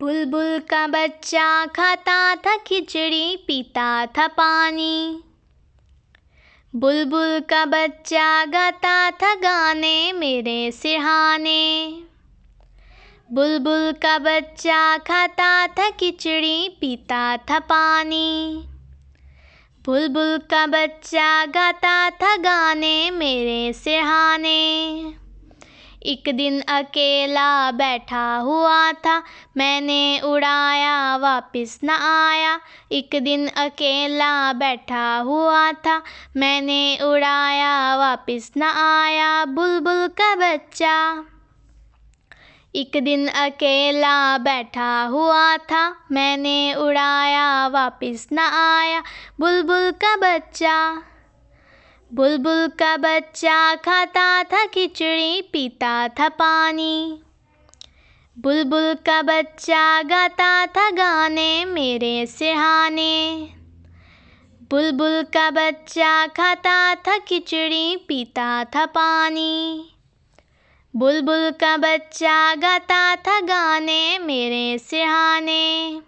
बुलबुल का बच्चा खाता था खिचड़ी, पीता था पानी। बुलबुल का बच्चा गाता था गाने मेरे सिरहाने। बुलबुल का बच्चा खाता था खिचड़ी, पीता था पानी। बुलबुल का बच्चा गाता था गाने मेरे सिरहाने। एक दिन अकेला बैठा हुआ था, मैंने उड़ाया वापस न आया। एक दिन अकेला बैठा हुआ था, मैंने उड़ाया वापस न आया। बुलबुल का बच्चा। एक दिन अकेला बैठा हुआ था, मैंने उड़ाया वापस न आया। बुलबुल का बच्चा। बुलबुल का बच्चा खाता था खिचड़ी, पीता था पानी। बुलबुल का बच्चा गाता था गाने मेरे सिरहाने। बुलबुल का बच्चा खाता था खिचड़ी, पीता था पानी। बुलबुल का बच्चा गाता था गाने मेरे सिरहाने।